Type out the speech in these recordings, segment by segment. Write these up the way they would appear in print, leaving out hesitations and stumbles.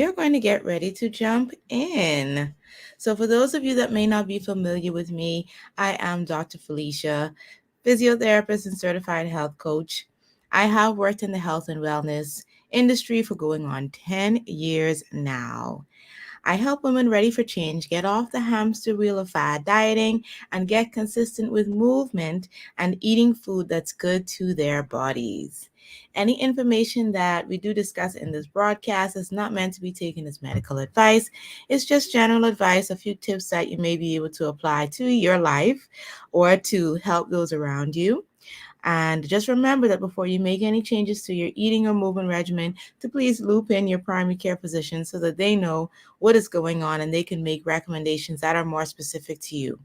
We're going to get ready to jump in. So, for those of you that may not be familiar with me, I am Dr. Felicia, physiotherapist and certified health coach. I have worked in the health and wellness industry for going on 10 years now. I help women ready for change get off the hamster wheel of fad dieting and get consistent with movement and eating food that's good to their bodies. Any information that we do discuss in this broadcast is not meant to be taken as medical advice. It's just general advice, a few tips that you may be able to apply to your life or to help those around you. And just remember that before you make any changes to your eating or movement regimen, to please loop in your primary care physician so that they know what is going on and they can make recommendations that are more specific to you.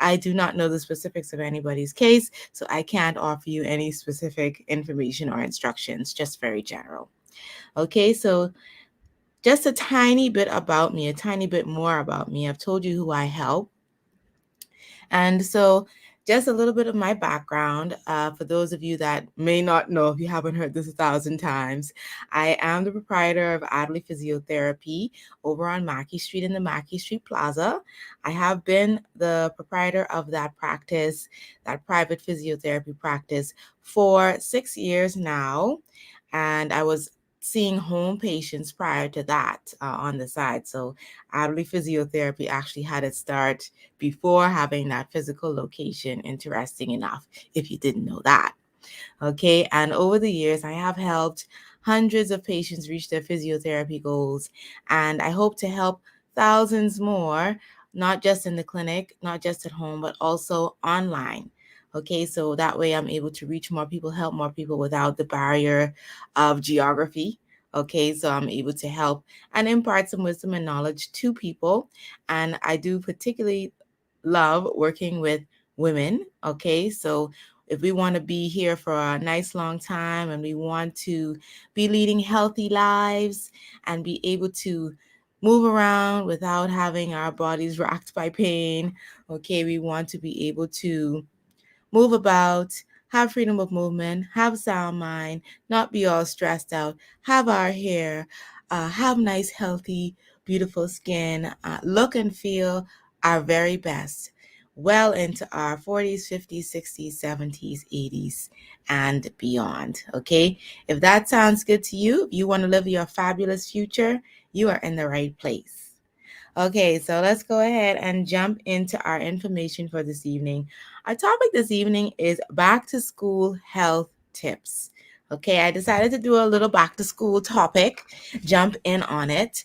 I do not know the specifics of anybody's case, so I can't offer you any specific information or instructions, just very general. Okay, so just a tiny bit about me, a tiny bit more about me. I've told you who I help. And so, just a little bit of my background for those of you that may not know, if you haven't heard this 1,000 times. I am the proprietor of Adley Physiotherapy over on Mackey Street in the Mackey Street Plaza. I have been the proprietor of that practice, that private physiotherapy practice, for 6 years now. And I was seeing home patients prior to that on the side. So, Adley Physiotherapy actually had its start before having that physical location. Interesting enough, if you didn't know that. Okay, and over the years, I have helped hundreds of patients reach their physiotherapy goals, and I hope to help thousands more, not just in the clinic, not just at home, but also online. Okay, so that way I'm able to reach more people, help more people without the barrier of geography. Okay, so I'm able to help and impart some wisdom and knowledge to people. And I do particularly love working with women. Okay, so if we want to be here for a nice long time and we want to be leading healthy lives and be able to move around without having our bodies racked by pain, okay, we want to be able to move about, have freedom of movement, have sound mind, not be all stressed out, have our hair, have nice, healthy, beautiful skin, look and feel our very best. Well into our 40s, 50s, 60s, 70s, 80s, and beyond. Okay? If that sounds good to you, if you want to live your fabulous future, you are in the right place. Okay, so let's go ahead and jump into our information for this evening. Our topic this evening is back to school health tips. Okay, I decided to do a little back to school topic, jump in on it,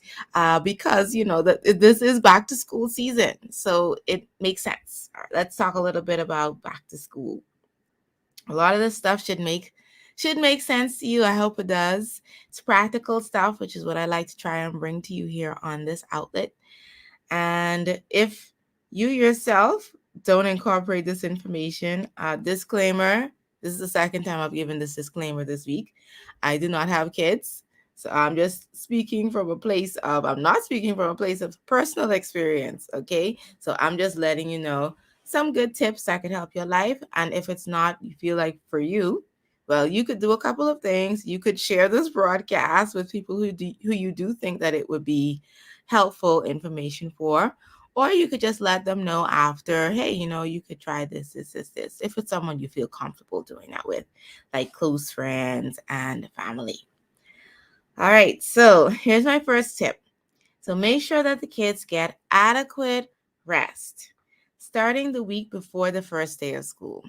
because you know that this is back to school season, so it makes sense. All right, let's talk a little bit about back to school. A lot of this stuff should make sense to you. I hope it does. It's practical stuff, which is what I like to try and bring to you here on this outlet. And if you yourself don't incorporate this information, disclaimer, this is the second time I've given this disclaimer this week. I do not have kids. So I'm just speaking from a place of, I'm not speaking from a place of personal experience. Okay. So I'm just letting you know some good tips that could help your life. And if it's not, you feel like for you, well, you could do a couple of things. You could share this broadcast with people who you do think that it would be helpful information for. Or you could just let them know after, hey, you could try this, if it's someone you feel comfortable doing that with, like close friends and family. All right, so here's my first tip. So make sure that the kids get adequate rest starting the week before the first day of school.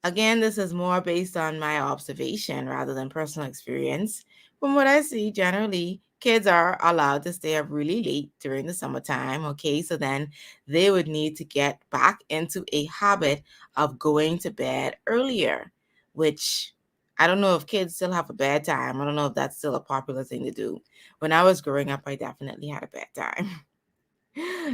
Again, this is more based on my observation rather than personal experience. From what I see, generally, kids are allowed to stay up really late during the summertime. Okay, so then they would need to get back into a habit of going to bed earlier, which I don't know if kids still have a bedtime. I don't know if that's still a popular thing to do. When I was growing up, I definitely had a bedtime.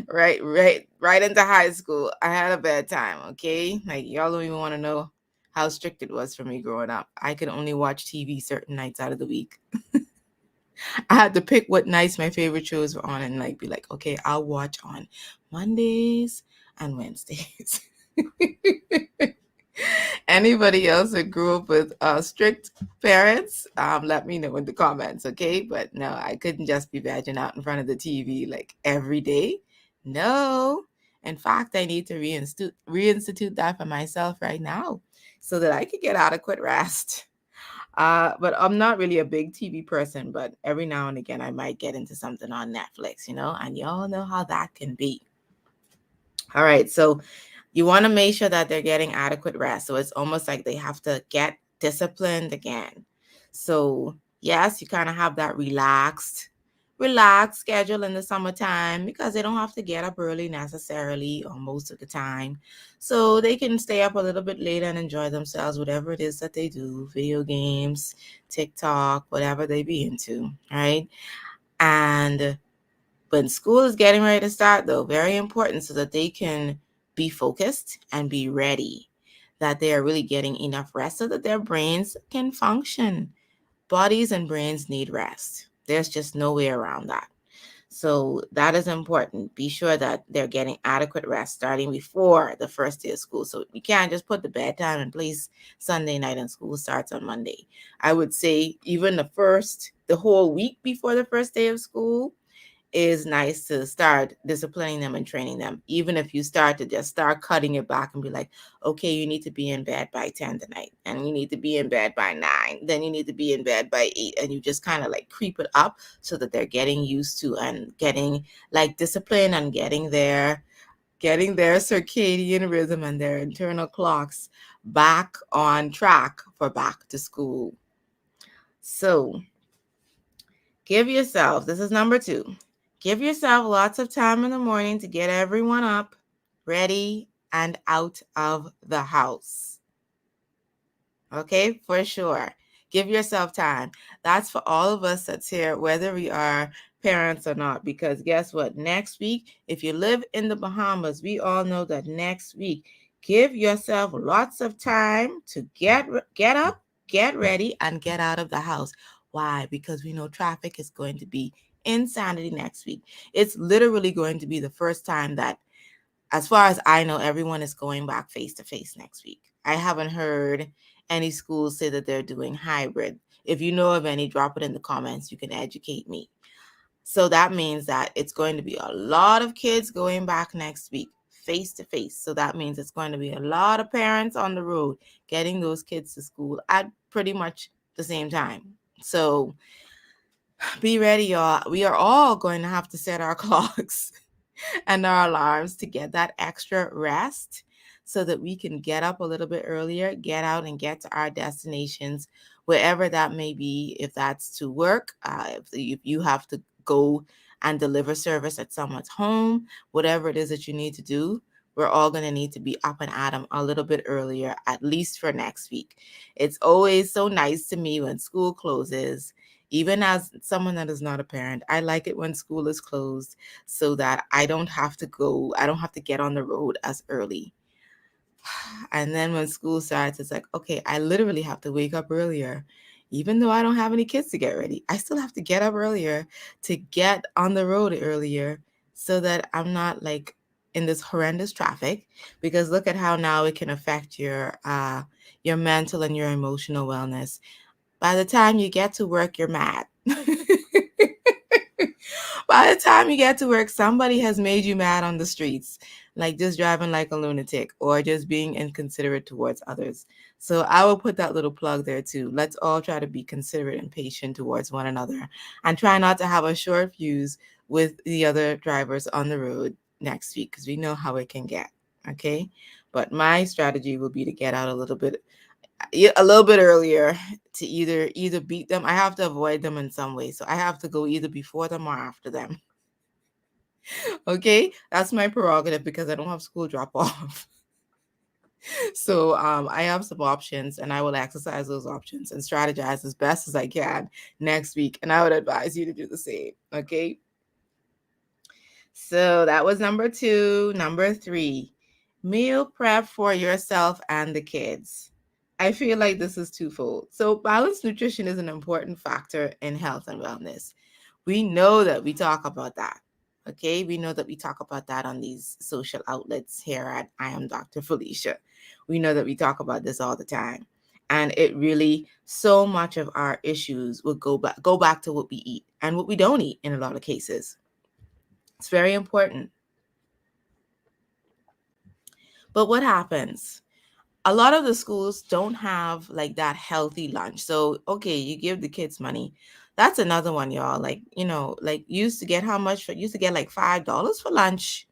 Right into high school, I had a bedtime. Okay, like y'all don't even want to know how strict it was for me growing up. I could only watch TV certain nights out of the week. I had to pick what nights my favorite shows were on and like be like, okay, I'll watch on Mondays and Wednesdays. Anybody else that grew up with strict parents, let me know in the comments, okay? But no, I couldn't just be vegging out in front of the TV like every day. No. In fact, I need to reinstitute that for myself right now so that I could get adequate rest. But I'm not really a big TV person, but every now and again I might get into something on Netflix, and y'all know how that can be. All right, so you want to make sure that they're getting adequate rest. So it's almost like they have to get disciplined again. So yes, you kind of have that relaxed schedule in the summertime because they don't have to get up early necessarily or most of the time. So they can stay up a little bit later and enjoy themselves, whatever it is that they do, video games, TikTok, whatever they be into, right? And when school is getting ready to start, though, very important so that they can be focused and be ready, that they are really getting enough rest so that their brains can function. Bodies and brains need rest. There's just no way around that. So that is important. Be sure that they're getting adequate rest starting before the first day of school. So you can't just put the bedtime in place Sunday night and school starts on Monday. I would say even the whole week before the first day of school, is nice to start disciplining them and training them. Even if you start cutting it back and be like, okay, you need to be in bed by 10 tonight, and you need to be in bed by 9, then you need to be in bed by 8, and you just kind of like creep it up so that they're getting used to and getting like discipline and getting their circadian rhythm and their internal clocks back on track for back to school. So this is number 2. Give yourself lots of time in the morning to get everyone up, ready, and out of the house. Okay, for sure. Give yourself time. That's for all of us that's here, whether we are parents or not, because guess what? Next week, if you live in the Bahamas, we all know that next week, give yourself lots of time to get up, get ready, and get out of the house. Why? Because we know traffic is going to be insanity next week. It's literally going to be the first time that, as far as I know, everyone is going back face to face next week. I haven't heard any schools say that they're doing hybrid. If you know of any, drop it in the comments. You can educate me. So that means that it's going to be a lot of kids going back next week face to face. So that means it's going to be a lot of parents on the road getting those kids to school at pretty much the same time. So be ready, y'all. We are all going to have to set our clocks and our alarms to get that extra rest so that we can get up a little bit earlier, get out and get to our destinations, wherever that may be. If that's to work, if you have to go and deliver service at someone's home, whatever it is that you need to do, we're all going to need to be up and at 'em a little bit earlier, at least for next week. It's always so nice to me when school closes. Even as someone that is not a parent, I like it when school is closed so that I don't have to get on the road as early. And then when school starts, it's like, okay, I literally have to wake up earlier. Even though I don't have any kids to get ready, I still have to get up earlier to get on the road earlier so that I'm not like in this horrendous traffic. Because look at how now it can affect your mental and your emotional wellness. By the time you get to work, you're mad. By the time you get to work, somebody has made you mad on the streets, like just driving like a lunatic or just being inconsiderate towards others. So I will put that little plug there too. Let's all try to be considerate and patient towards one another and try not to have a short fuse with the other drivers on the road next week because we know how it can get. Okay. But my strategy will be to get out a little bit earlier to either beat them. I have to avoid them in some way. So I have to go either before them or after them. Okay, that's my prerogative because I don't have school drop off. So I have some options and I will exercise those options and strategize as best as I can next week. And I would advise you to do the same. Okay. So that was number 2. Number 3, meal prep for yourself and the kids. I feel like this is twofold. So balanced nutrition is an important factor in health and wellness. We know that, we talk about that. Okay, we know that we talk about that on these social outlets here at I Am Dr. Felicia. We know that we talk about this all the time. And it really, so much of our issues would go back to what we eat and what we don't eat in a lot of cases. It's very important. But what happens? A lot of the schools don't have like that healthy lunch. So, okay, you give the kids money. That's another one, y'all. Like, like used to get how much for used to get like $5 for lunch.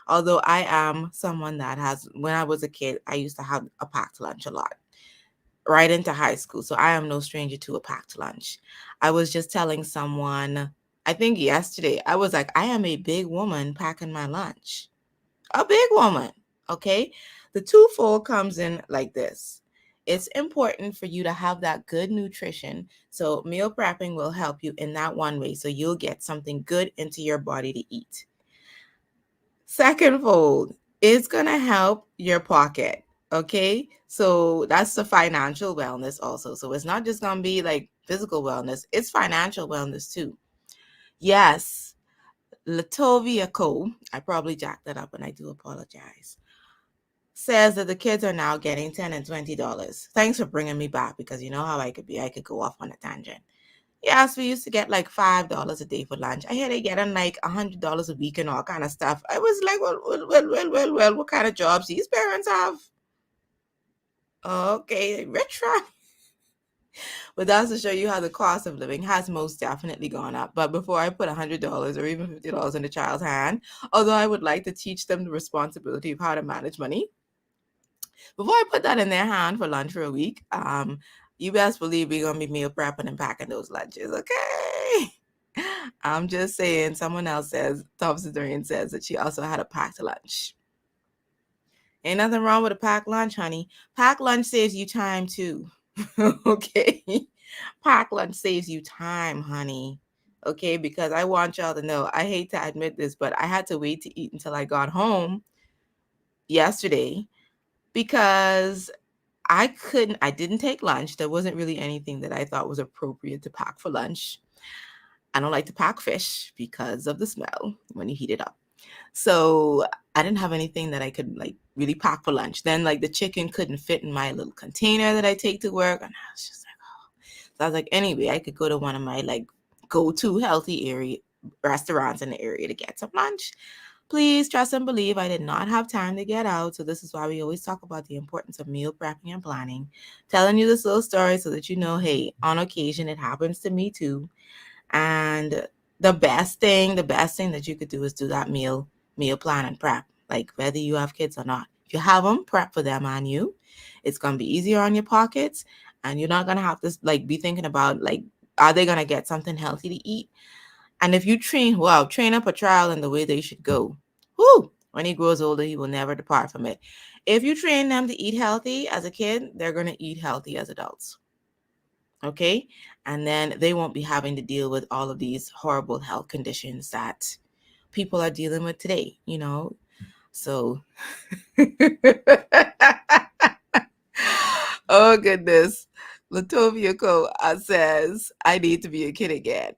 Although I am someone that has when I was a kid, I used to have a packed lunch a lot. Right into high school. So I am no stranger to a packed lunch. I was just telling someone, I think yesterday, I was like, I am a big woman packing my lunch, a big woman. Okay. The twofold comes in like this. It's important for you to have that good nutrition. So meal prepping will help you in that one way. So you'll get something good into your body to eat. Second fold, it's going to help your pocket. Okay. So that's the financial wellness also. So it's not just going to be like physical wellness, it's financial wellness too. Yes. Latovia Co. I probably jacked that up and I do apologize. Says that the kids are now getting $10 and $20. Thanks for bringing me back because you know how I could be. I could go off on a tangent. Yes, we used to get like $5 a day for lunch. I hear they getting like $100 a week and all kind of stuff. I was like, well, what kind of jobs these parents have? Okay, rich, right? But that's to show you how the cost of living has most definitely gone up. But before I put $100 or even $50 in a child's hand, although I would like to teach them the responsibility of how to manage money, before I put that in their hand for lunch for a week, you best believe we're gonna be meal prepping and packing those lunches, okay? I'm just saying. Someone else says, Thompson Dorian says that she also had a packed lunch. Ain't nothing wrong with a packed lunch, honey. Packed lunch saves you time too. Okay, packed lunch saves you time, honey. Okay, because I want y'all to know. I hate to admit this, but I had to wait to eat until I got home yesterday because I didn't take lunch. There wasn't really anything that I thought was appropriate to pack for lunch. I don't like to pack fish because of the smell when you heat it up. So I didn't have anything that I could like really pack for lunch. Then like the chicken couldn't fit in my little container that I take to work. And I was just like, oh. So I was like, anyway, I could go to one of my like go-to healthy area restaurants in the area to get some lunch. Please trust and believe I did not have time to get out. So this is why we always talk about the importance of meal prepping and planning. Telling you this little story so that you know, hey, on occasion it happens to me too. And the best thing that you could do is do that meal plan and prep. Like whether you have kids or not. If you have them, prep for them and you. It's gonna be easier on your pockets and you're not gonna have to like be thinking about like are they gonna get something healthy to eat? And if you train up a child in the way they should go, when he grows older, he will never depart from it. If you train them to eat healthy as a kid, they're going to eat healthy as adults. Okay. And then they won't be having to deal with all of these horrible health conditions that people are dealing with today. So, oh, goodness. Latovia Co. says, I need to be a kid again.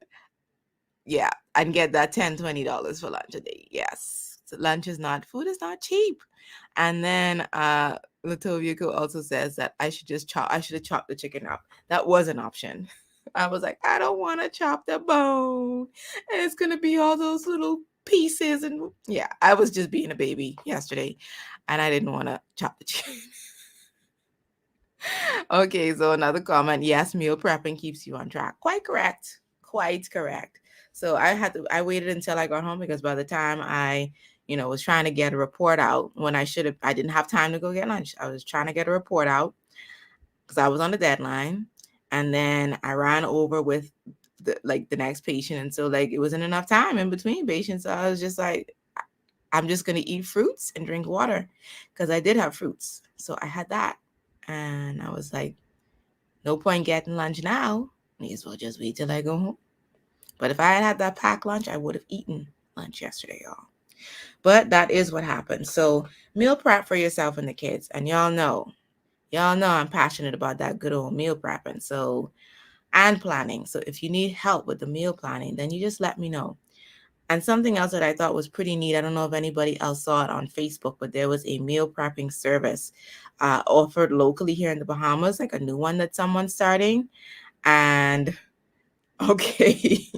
Yeah, and get that $10-$20 for lunch a day. Yes. So food is not cheap. And then Latovia also says that I should have chopped the chicken up. That was an option. I was like, I don't want to chop the bone. And it's gonna be all those little pieces. And yeah, I was just being a baby yesterday and I didn't want to chop the chicken. Okay, so another comment. Yes, meal prepping keeps you on track. Quite correct. Quite correct. So I waited until I got home because by the time I, was trying to get a report out when I didn't have time to go get lunch. I was trying to get a report out because I was on the deadline. And then I ran over with the next patient. And so like it wasn't enough time in between patients. So I was just like, I'm just going to eat fruits and drink water because I did have fruits. So I had that. And I was like, no point getting lunch now. May as well just wait till I go home. But if I had that packed lunch, I would have eaten lunch yesterday, y'all. But that is what happened. So meal prep for yourself and the kids. And y'all know I'm passionate about that good old meal prepping. So, and planning. So if you need help with the meal planning, then you just let me know. And something else that I thought was pretty neat, I don't know if anybody else saw it on Facebook, but there was a meal prepping service offered locally here in the Bahamas, like a new one that someone's starting. And okay,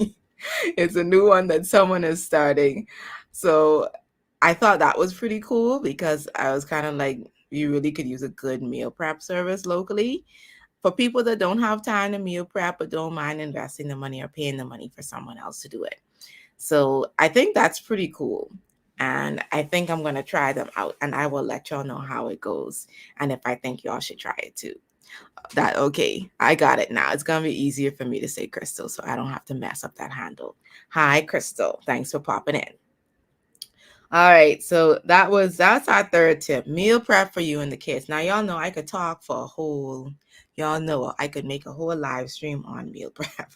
it's a new one that someone is starting. So I thought that was pretty cool because I was kind of like, you really could use a good meal prep service locally for people that don't have time to meal prep but don't mind investing the money or paying the money for someone else to do it. So I think that's pretty cool. And I think I'm going to try them out and I will let y'all know how it goes. And if I think y'all should try it too. That okay. I got it now. It's gonna be easier for me to say Crystal, so I don't have to mess up that handle. Hi, Crystal. Thanks for popping in. All right, so that's our third tip. Meal prep for you and the kids. Now y'all know I could talk for a whole. Y'all know I could make a whole live stream on meal prep.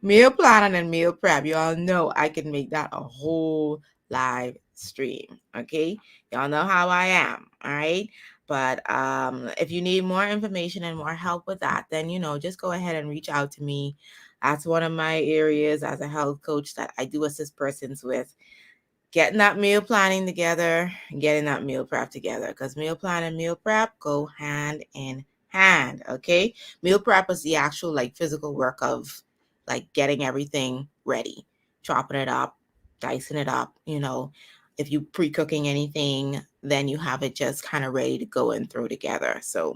Meal planning and meal prep. Y'all know I can make that a whole live stream. Okay. Y'all know how I am. All right. But if you need more information and more help with that, then just go ahead and reach out to me. That's one of my areas as a health coach that I do assist persons with getting that meal planning together and getting that meal prep together, because meal plan and meal prep go hand in hand. Okay, meal prep is the actual like physical work of like getting everything ready, chopping it up, dicing it up. If you pre-cooking anything, then you have it just kind of ready to go and throw together. So,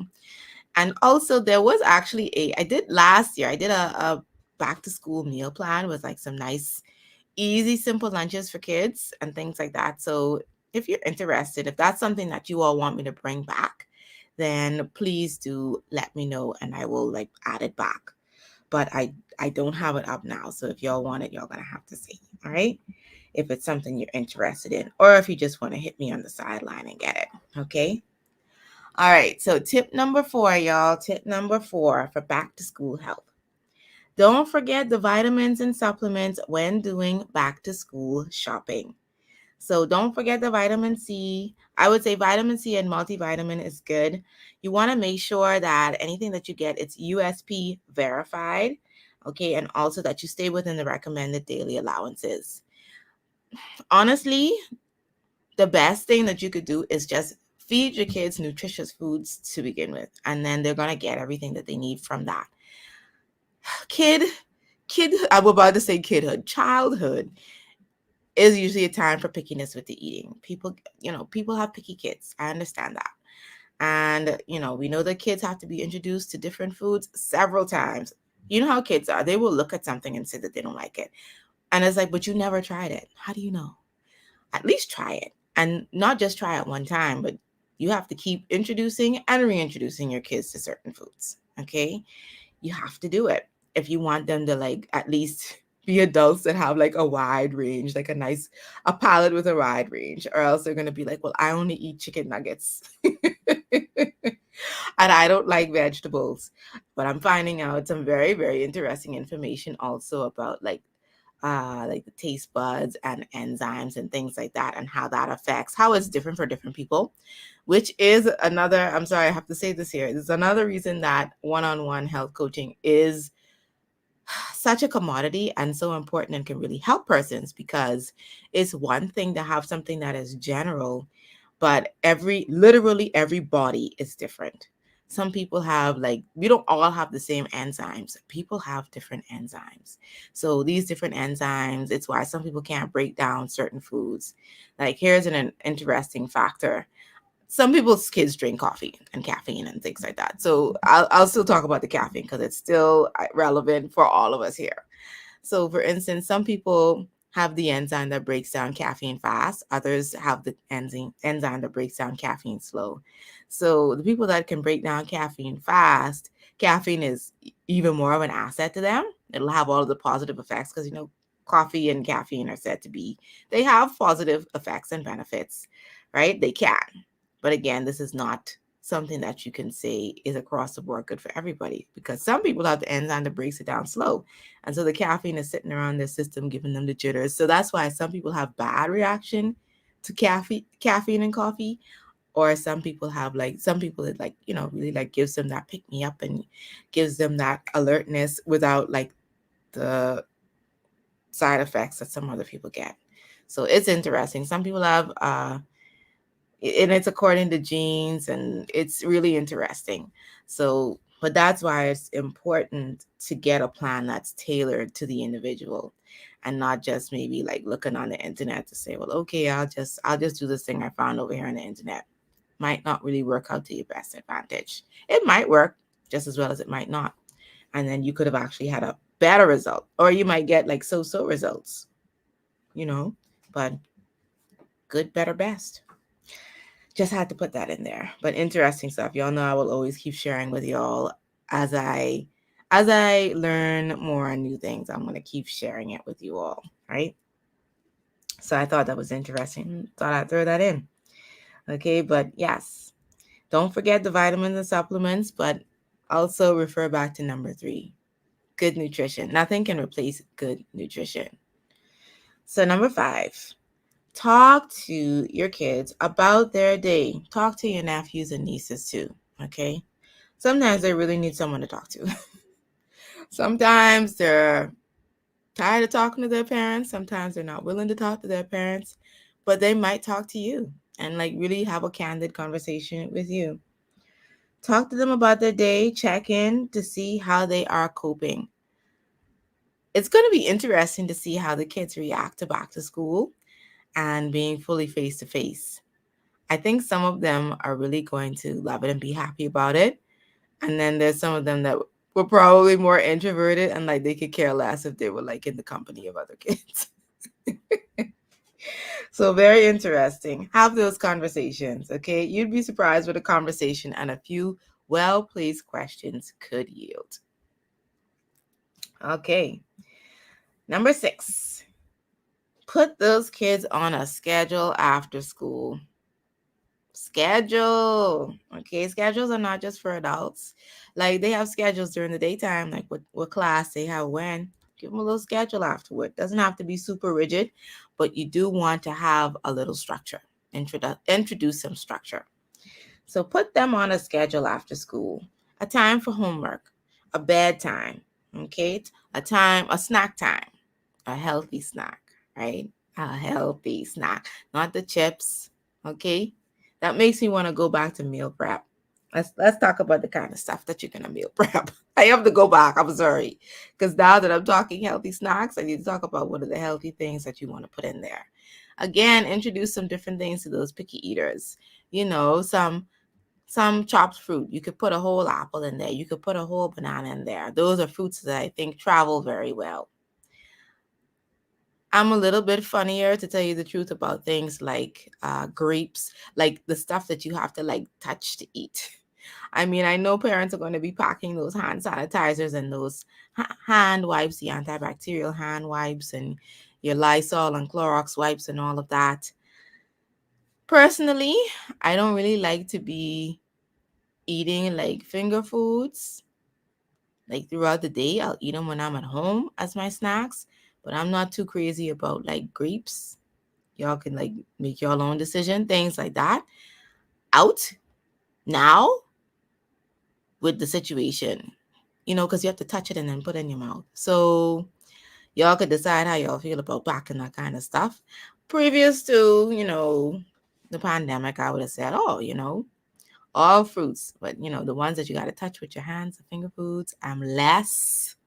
and also there was actually I did last year, I did a back to school meal plan with like some nice easy, simple lunches for kids and things like that. So if you're interested, if that's something that you all want me to bring back, then please do let me know and I will like add it back. But I don't have it up now. So if y'all want it, y'all gonna have to see. All right. If it's something you're interested in, or if you just want to hit me on the sideline and get it. Okay. All right. So tip number 4, y'all. Tip number 4 for back to school health. Don't forget the vitamins and supplements when doing back to school shopping. So don't forget the vitamin C. I would say vitamin C and multivitamin is good. You want to make sure that anything that you get, it's USP verified. Okay, and also that you stay within the recommended daily allowances. Honestly, the best thing that you could do is just feed your kids nutritious foods to begin with, and then they're going to get everything that they need from that. Kid I'm about to say kidhood, childhood is usually a time for pickiness with the eating. People have picky kids. I understand that. And, we know that kids have to be introduced to different foods several times. You know how kids are. They will look at something and say that they don't like it. And it's like, but you never tried it. How do you know? At least try it. And not just try it one time, but you have to keep introducing and reintroducing your kids to certain foods. Okay? You have to do it if you want them to like at least be adults that have like a wide range, like a palate with a wide range, or else they're going to be like, well, I only eat chicken nuggets and I don't like vegetables. But I'm finding out some very, very interesting information also about like the taste buds and enzymes and things like that, and how that affects how it's different for different people, which is another, I'm sorry, I have to say this here. This is another reason that one-on-one health coaching is such a commodity and so important and can really help persons, because it's one thing to have something that is general, but literally every body is different. Some people have like, we don't all have the same enzymes. People have different enzymes. So these different enzymes, it's why some people can't break down certain foods. Like here's an interesting factor. Some people's kids drink coffee and caffeine and things like that. So I'll still talk about the caffeine because it's still relevant for all of us here. So, for instance, some people have the enzyme that breaks down caffeine fast. Others have the enzyme that breaks down caffeine slow. So, the people that can break down caffeine fast, caffeine is even more of an asset to them. It'll have all of the positive effects because, coffee and caffeine are said to be, they have positive effects and benefits, right? They can. But again, this is not something that you can say is across the board good for everybody, because some people have the enzyme that breaks it down slow. And so the caffeine is sitting around their system giving them the jitters. So that's why some people have bad reaction to caffeine and coffee. Or some people it like, really like gives them that pick me up and gives them that alertness without like the side effects that some other people get. So it's interesting. Some people have and it's according to genes, and it's really interesting. So but that's why it's important to get a plan that's tailored to the individual, and not just maybe like looking on the internet to say, well, okay, I'll just do this thing I found over here on the internet. Might not really work out to your best advantage. It might work just as well as it might not, and then you could have actually had a better result, or you might get like so results, you know. But good, better, best. Just had to put that in there. But interesting stuff. Y'all know I will always keep sharing with y'all as I learn more on new things. I'm going to keep sharing it with you all, right? So I thought that was interesting. Thought I'd throw that in. Okay, but yes, don't forget the vitamins and supplements, but also refer back to number 3. Good nutrition. Nothing can replace good nutrition. So number 5, talk to your kids about their day. Talk to your nephews and nieces too, okay? Sometimes they really need someone to talk to. Sometimes they're tired of talking to their parents. Sometimes they're not willing to talk to their parents, but they might talk to you and like really have a candid conversation with you. Talk to them about their day, check in to see how they are coping. It's going to be interesting to see how the kids react to back to school and being fully face to face. I think some of them are really going to love it and be happy about it. And then there's some of them that were probably more introverted and like they could care less if they were like in the company of other kids. So very interesting. Have those conversations, okay? You'd be surprised what a conversation and a few well-placed questions could yield. Okay. Number 6, put those kids on a schedule after school. Schedule. Okay, schedules are not just for adults. Like they have schedules during the daytime, like what class they have when. Give them a little schedule afterward. Doesn't have to be super rigid, but you do want to have a little structure. Introduce some structure. So put them on a schedule after school. A time for homework, a bedtime, okay? A snack time, a healthy snack, right? A healthy snack, not the chips, okay? That makes me want to go back to meal prep. Let's talk about the kind of stuff that you're gonna meal prep. I have to go back. I'm sorry, because now that I'm talking healthy snacks, I need to talk about what are the healthy things that you want to put in there. Again, introduce some different things to those picky eaters. You know, some chopped fruit. You could put a whole apple in there. You could put a whole banana in there. Those are fruits that I think travel very well. I'm a little bit funnier, to tell you the truth, about things like grapes, like the stuff that you have to like touch to eat. I mean, I know parents are going to be packing those hand sanitizers and those hand wipes, the antibacterial hand wipes, and your Lysol and Clorox wipes and all of that. Personally, I don't really like to be eating like finger foods like throughout the day. I'll eat them when I'm at home as my snacks, but I'm not too crazy about like grapes. Y'all can like make your own decision, things like that. Out now with the situation, because you have to touch it and then put it in your mouth. So y'all could decide how y'all feel about packing that kind of stuff. Previous to, the pandemic, I would have said, oh, all fruits, but the ones that you got to touch with your hands, the finger foods, I'm less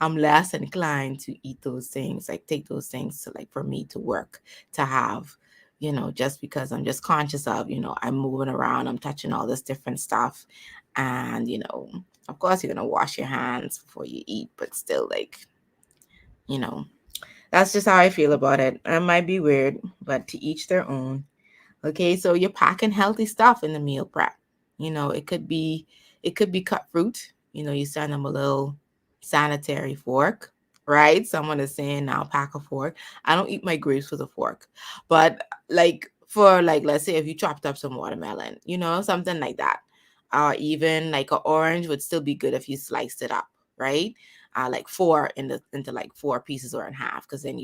inclined to eat those things, like take those things to like for me to work, to have, just because I'm just conscious of, I'm moving around, I'm touching all this different stuff. And, of course you're going to wash your hands before you eat, but still like, you know, that's just how I feel about it. It might be weird, but to each their own. Okay, so you're packing healthy stuff in the meal prep. It could be cut fruit. You send them a little sanitary fork, right? Someone is saying now pack a fork. I don't eat my grapes with a fork, but like for like let's say if you chopped up some watermelon, something like that, or even like an orange would still be good if you sliced it up, right? Like four into like four pieces or in half, because then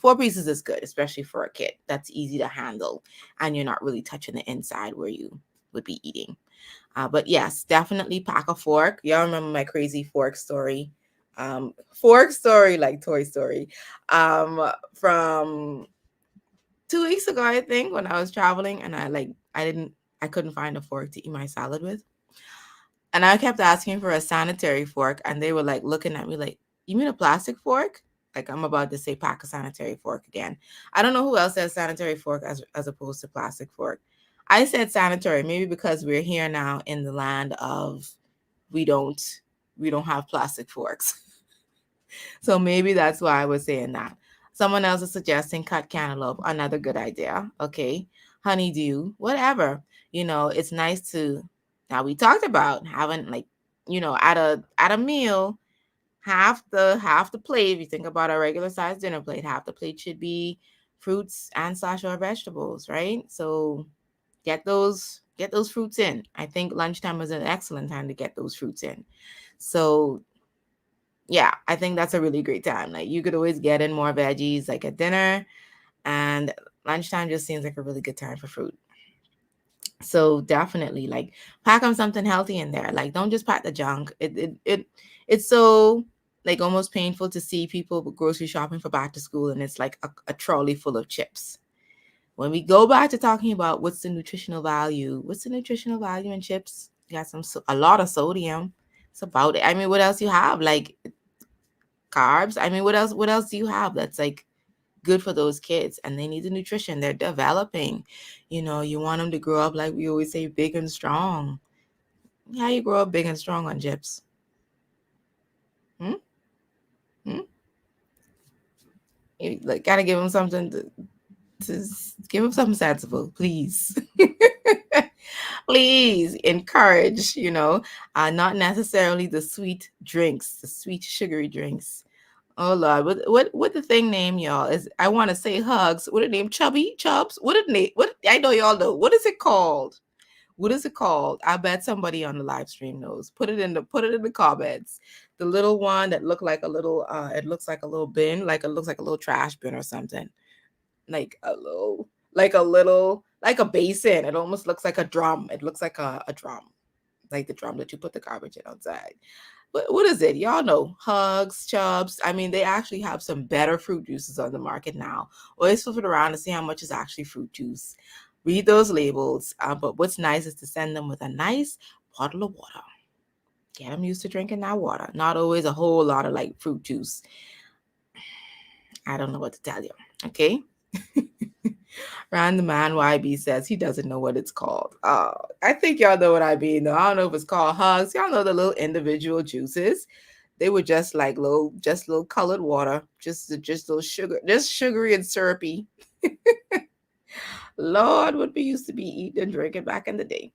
four pieces is good, especially for a kid. That's easy to handle, and you're not really touching the inside where you would be eating. But yes, definitely pack a fork. Y'all remember my crazy fork story Fork story, like Toy Story. From 2 weeks ago, I think, when I was traveling, and I couldn't find a fork to eat my salad with, and I kept asking for a sanitary fork, and they were like looking at me like, "You mean a plastic fork?" Like I'm about to say pack a sanitary fork again. I don't know who else says sanitary fork as opposed to plastic fork. I said sanitary, maybe because we're here now in the land of we don't we don't have plastic forks. So maybe that's why I was saying that. Someone else is suggesting cut cantaloupe, another good idea. Okay. Honeydew, whatever. It's nice to now we talked about having like, at a meal, half the plate, if you think about a regular sized dinner plate, half the plate should be fruits and slash or vegetables, right? So get those fruits in. I think lunchtime is an excellent time to get those fruits in. So yeah, I think that's a really great time. Like you could always get in more veggies like at dinner, and lunchtime just seems like a really good time for fruit. So definitely like pack them something healthy in there. Like don't just pack the junk. It's so like almost painful to see people grocery shopping for back to school and it's like a trolley full of chips. When we go back to talking about what's the nutritional value in chips? You got a lot of sodium. It's about it. I mean, what else you have? Like carbs. I mean, what else do you have that's like good for those kids? And they need the nutrition. They're developing. You want them to grow up like we always say, big and strong. How you grow up big and strong on chips? Hmm? Hmm? You like gotta give them something to give them something sensible, please. Please encourage, not necessarily the sweet drinks, the sweet sugary drinks. Oh Lord, what the thing name, y'all? Is I want to say hugs. What it name? Chubby Chubs? What it name? What I know y'all know. What is it called? What is it called? I bet somebody on the live stream knows. Put it in the comments. The little one that looked like a little it looks like a little bin, like it looks like a little trash bin or something. Like a basin. It almost looks like a drum. It looks like a drum. Like the drum that you put the garbage in outside. What is it? Y'all know Hugs, Chubs. I mean, they actually have some better fruit juices on the market now. Always flip it around to see how much is actually fruit juice. Read those labels. But what's nice is to send them with a nice bottle of water. Get them used to drinking that water. Not always a whole lot of like fruit juice. I don't know what to tell you. Okay. Random Man YB says he doesn't know what it's called. I think y'all know what I mean, though. I don't know if it's called Hugs. Y'all know the little individual juices. They were just like little colored water, just little sugar, just sugary and syrupy. Lord, what we used to be eating and drinking back in the day.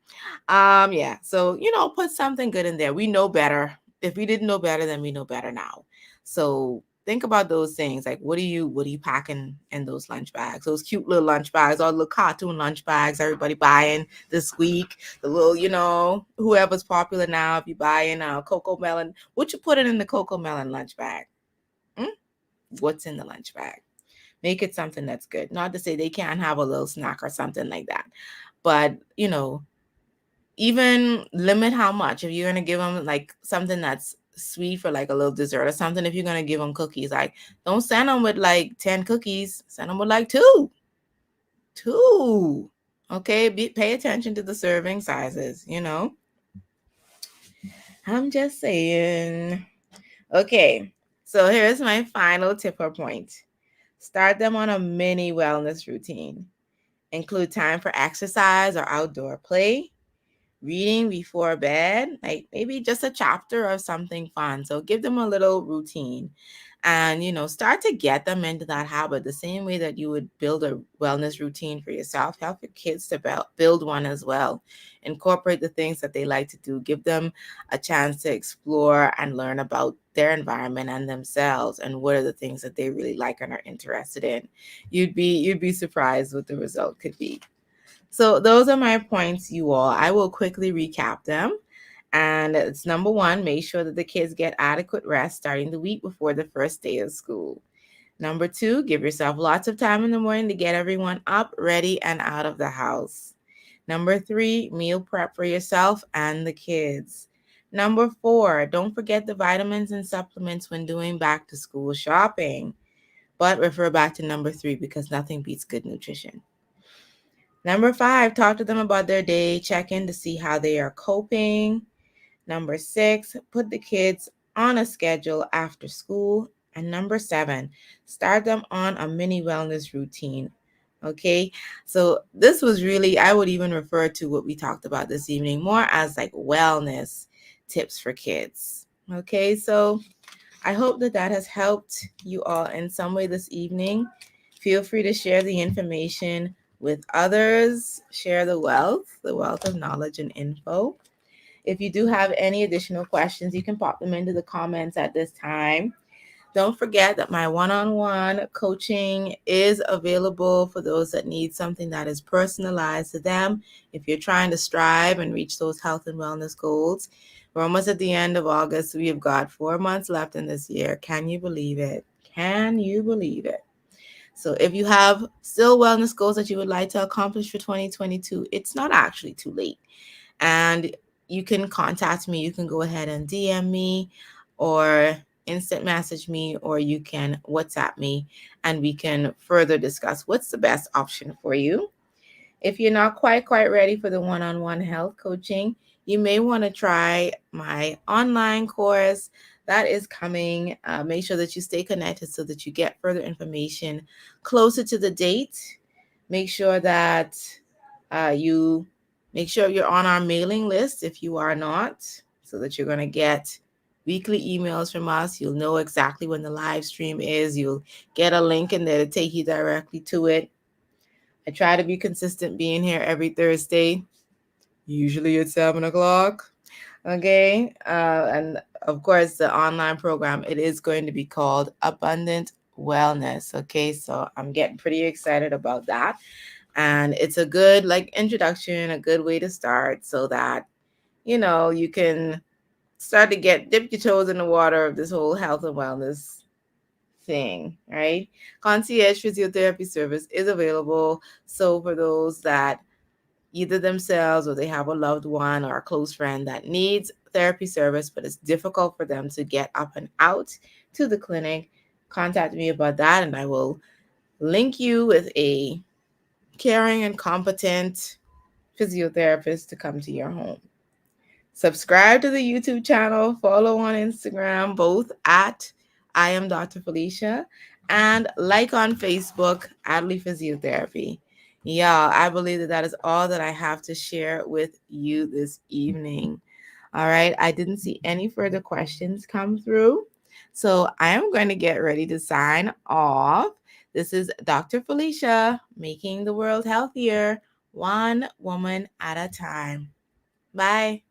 Yeah. So put something good in there. We know better. If we didn't know better, then we know better now. So think about those things. Like, what are you packing in those lunch bags? Those cute little lunch bags, all the little cartoon lunch bags. Everybody buying this week. The little, whoever's popular now. If you buying cocoa melon, what you put it in the cocoa melon lunch bag? Hmm? What's in the lunch bag? Make it something that's good. Not to say they can't have a little snack or something like that, but even limit how much. If you're gonna give them like something that's sweet for like a little dessert or something, if you're gonna give them cookies, like don't send them with like 10 cookies. Send them with like two. Okay, pay attention to the serving sizes. I'm just saying. Okay, so here's my final tip or point. Start them on a mini wellness routine. Include time for exercise or outdoor play, reading before bed, like maybe just a chapter of something fun. So give them a little routine and, start to get them into that habit the same way that you would build a wellness routine for yourself. Help your kids to build one as well. Incorporate the things that they like to do. Give them a chance to explore and learn about their environment and themselves and what are the things that they really like and are interested in. You'd be surprised what the result could be. So those are my points, you all. I will quickly recap them. And it's number one, make sure that the kids get adequate rest starting the week before the first day of school. Number two, give yourself lots of time in the morning to get everyone up, ready, and out of the house. Number three, meal prep for yourself and the kids. Number 4, don't forget the vitamins and supplements when doing back to school shopping. But refer back to number 3 because nothing beats good nutrition. Number 5, talk to them about their day, check in to see how they are coping. Number 6, put the kids on a schedule after school. And number 7, start them on a mini wellness routine. Okay, so this was really, I would even refer to what we talked about this evening more as like wellness tips for kids. Okay, so I hope that that has helped you all in some way this evening. Feel free to share the information with others, share the wealth of knowledge and info. If you do have any additional questions, you can pop them into the comments at this time. Don't forget that my one-on-one coaching is available for those that need something that is personalized to them. If you're trying to strive and reach those health and wellness goals, we're almost at the end of August. We have got 4 months left in this year. Can you believe it? Can you believe it? So if you have still wellness goals that you would like to accomplish for 2022, it's not actually too late. And you can contact me. You can go ahead and DM me or instant message me, or you can WhatsApp me and we can further discuss what's the best option for you. If you're not quite ready for the one-on-one health coaching, you may want to try my online course that is coming. Make sure that you stay connected so that you get further information closer to the date. Make sure that you make sure you're on our mailing list if you are not, so that you're going to get weekly emails from us. You'll know exactly when the live stream is. You'll get a link in there to take you directly to it. I try to be consistent being here every Thursday, usually at 7 o'clock. Okay. And of course, the online program, it is going to be called Abundant Wellness. Okay. So I'm getting pretty excited about that. And it's a good like introduction, a good way to start so that, you can start to dip your toes in the water of this whole health and wellness thing, right? Concierge physiotherapy service is available. So for those that either themselves or they have a loved one or a close friend that needs therapy service, but it's difficult for them to get up and out to the clinic, contact me about that and I will link you with a caring and competent physiotherapist to come to your home. Subscribe to the YouTube channel, follow on Instagram, both at I am Dr. Felicia, and like on Facebook, Adley Physiotherapy. Yeah, I believe that that is all that I have to share with you this evening. All right, I didn't see any further questions come through. So I am going to get ready to sign off. This is Dr. Felicia, making the world healthier, one woman at a time. Bye.